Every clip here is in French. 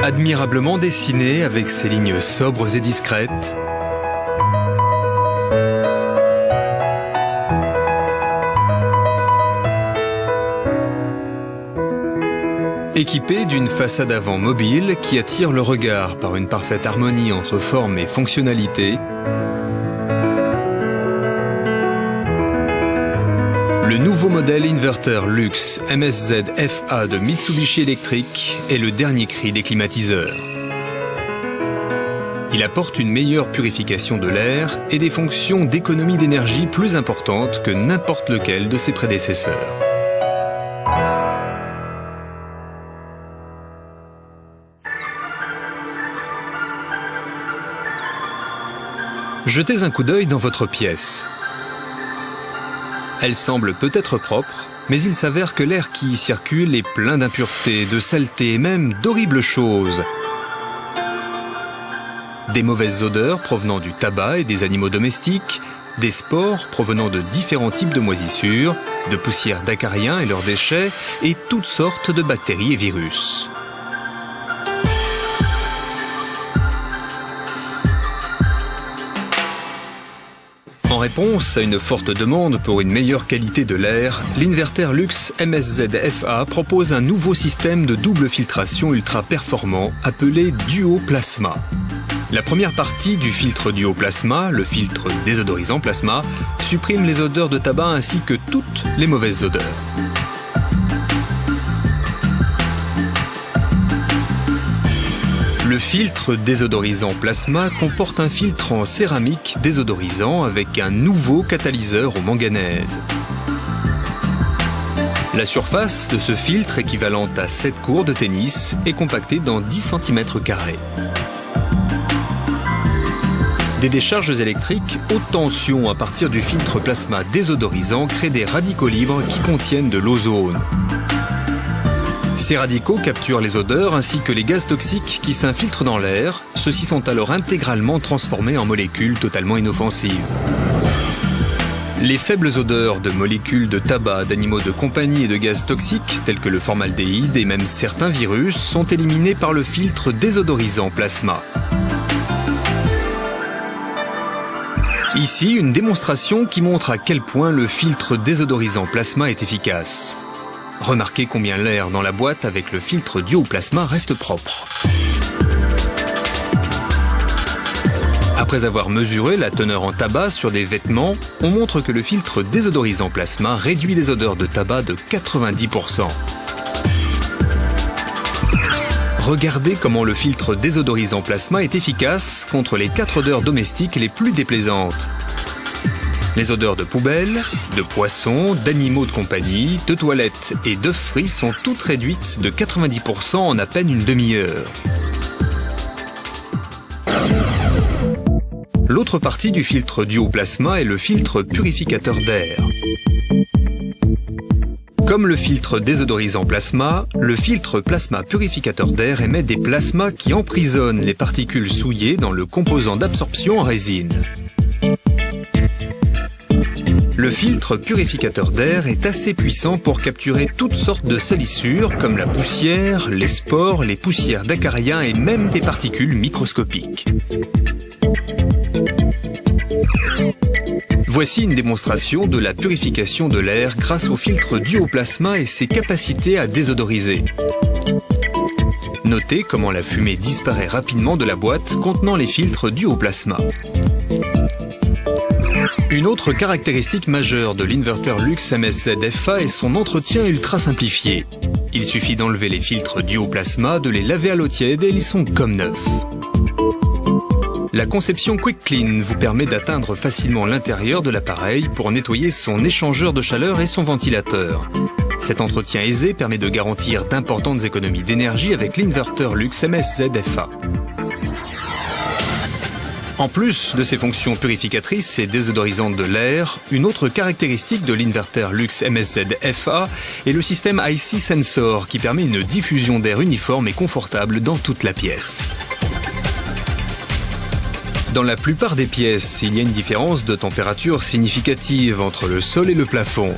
Admirablement dessiné avec ses lignes sobres et discrètes, équipé d'une façade avant mobile qui attire le regard par une parfaite harmonie entre forme et fonctionnalité, le nouveau modèle inverter luxe MSZ FA de Mitsubishi Electric est le dernier cri des climatiseurs. Il apporte une meilleure purification de l'air et des fonctions d'économie d'énergie plus importantes que n'importe lequel de ses prédécesseurs. Jetez un coup d'œil dans votre pièce. Elle semble peut-être propre, mais il s'avère que l'air qui y circule est plein d'impuretés, de saletés et même d'horribles choses. Des mauvaises odeurs provenant du tabac et des animaux domestiques, des spores provenant de différents types de moisissures, de poussières d'acariens et leurs déchets, et toutes sortes de bactéries et virus. En réponse à une forte demande pour une meilleure qualité de l'air, l'inverter luxe MSZ FA propose un nouveau système de double filtration ultra performant appelé Duo Plasma. La première partie du filtre Duo Plasma, le filtre désodorisant plasma, supprime les odeurs de tabac ainsi que toutes les mauvaises odeurs. Le filtre désodorisant plasma comporte un filtre en céramique désodorisant avec un nouveau catalyseur au manganèse. La surface de ce filtre, équivalente à 7 courts de tennis, est compactée dans 10 cm². Des décharges électriques haute tension à partir du filtre plasma désodorisant créent des radicaux libres qui contiennent de l'ozone. Ces radicaux capturent les odeurs ainsi que les gaz toxiques qui s'infiltrent dans l'air. Ceux-ci sont alors intégralement transformés en molécules totalement inoffensives. Les faibles odeurs de molécules de tabac, d'animaux de compagnie et de gaz toxiques, tels que le formaldéhyde et même certains virus, sont éliminés par le filtre désodorisant plasma. Ici, une démonstration qui montre à quel point le filtre désodorisant plasma est efficace. Remarquez combien l'air dans la boîte avec le filtre Duo Plasma reste propre. Après avoir mesuré la teneur en tabac sur des vêtements, on montre que le filtre désodorisant plasma réduit les odeurs de tabac de 90%. Regardez comment le filtre désodorisant plasma est efficace contre les 4 odeurs domestiques les plus déplaisantes. Les odeurs de poubelle, de poissons, d'animaux de compagnie, de toilettes et d'œufs frits sont toutes réduites de 90% en à peine une demi-heure. L'autre partie du filtre Duo Plasma est le filtre purificateur d'air. Comme le filtre désodorisant plasma, le filtre plasma purificateur d'air émet des plasmas qui emprisonnent les particules souillées dans le composant d'absorption en résine. Le filtre purificateur d'air est assez puissant pour capturer toutes sortes de salissures comme la poussière, les spores, les poussières d'acariens et même des particules microscopiques. Voici une démonstration de la purification de l'air grâce au filtre Duo Plasma et ses capacités à désodoriser. Notez comment la fumée disparaît rapidement de la boîte contenant les filtres Duo Plasma. Une autre caractéristique majeure de l'inverter luxe MSZ FA est son entretien ultra simplifié. Il suffit d'enlever les filtres Duo Plasma, de les laver à l'eau tiède et ils sont comme neufs. La conception Quick Clean vous permet d'atteindre facilement l'intérieur de l'appareil pour nettoyer son échangeur de chaleur et son ventilateur. Cet entretien aisé permet de garantir d'importantes économies d'énergie avec l'inverter luxe MSZ FA. En plus de ses fonctions purificatrices et désodorisantes de l'air, une autre caractéristique de l'inverter luxe MSZ FA est le système IC Sensor qui permet une diffusion d'air uniforme et confortable dans toute la pièce. Dans la plupart des pièces, il y a une différence de température significative entre le sol et le plafond.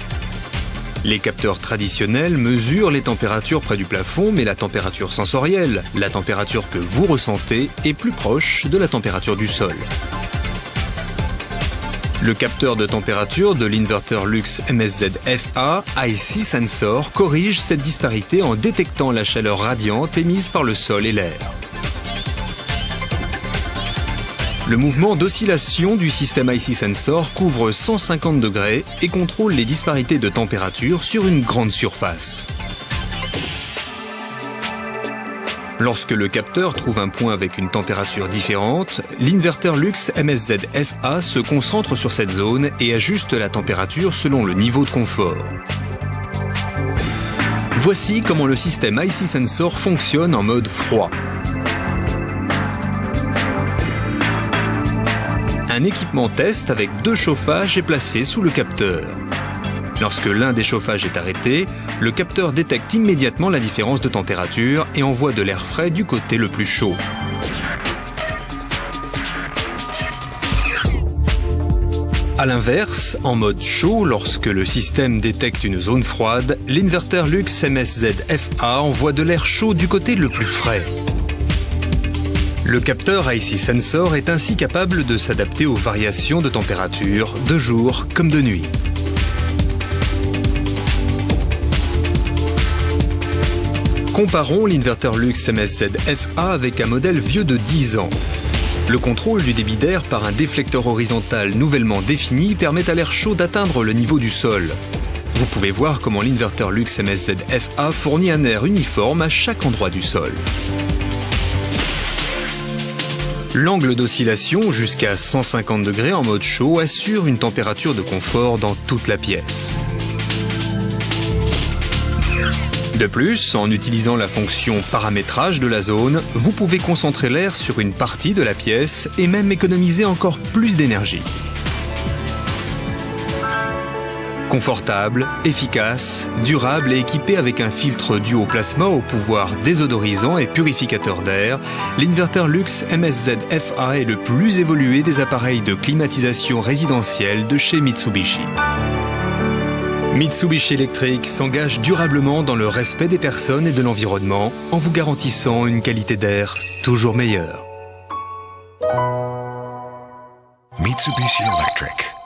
Les capteurs traditionnels mesurent les températures près du plafond, mais la température sensorielle, la température que vous ressentez, est plus proche de la température du sol. Le capteur de température de l'inverter Lux MSZ-FA IC Sensor corrige cette disparité en détectant la chaleur radiante émise par le sol et l'air. Le mouvement d'oscillation du système IC Sensor couvre 150 degrés et contrôle les disparités de température sur une grande surface. Lorsque le capteur trouve un point avec une température différente, l'inverter Lux MSZ-FA se concentre sur cette zone et ajuste la température selon le niveau de confort. Voici comment le système IC Sensor fonctionne en mode froid. Un équipement test avec 2 chauffages est placé sous le capteur. Lorsque l'un des chauffages est arrêté, le capteur détecte immédiatement la différence de température et envoie de l'air frais du côté le plus chaud. A l'inverse, en mode chaud, lorsque le système détecte une zone froide, l'inverter Lux MSZ-FA envoie de l'air chaud du côté le plus frais. Le capteur IC Sensor est ainsi capable de s'adapter aux variations de température, de jour comme de nuit. Comparons l'inverter Lux MSZ-FA avec un modèle vieux de 10 ans. Le contrôle du débit d'air par un déflecteur horizontal nouvellement défini permet à l'air chaud d'atteindre le niveau du sol. Vous pouvez voir comment l'inverter Lux MSZ-FA fournit un air uniforme à chaque endroit du sol. L'angle d'oscillation jusqu'à 150 degrés en mode chaud assure une température de confort dans toute la pièce. De plus, en utilisant la fonction paramétrage de la zone, vous pouvez concentrer l'air sur une partie de la pièce et même économiser encore plus d'énergie. Confortable, efficace, durable et équipé avec un filtre duo plasma au pouvoir désodorisant et purificateur d'air, l'inverter Lux MSZ-FA est le plus évolué des appareils de climatisation résidentielle de chez Mitsubishi. Mitsubishi Electric s'engage durablement dans le respect des personnes et de l'environnement en vous garantissant une qualité d'air toujours meilleure. Mitsubishi Electric.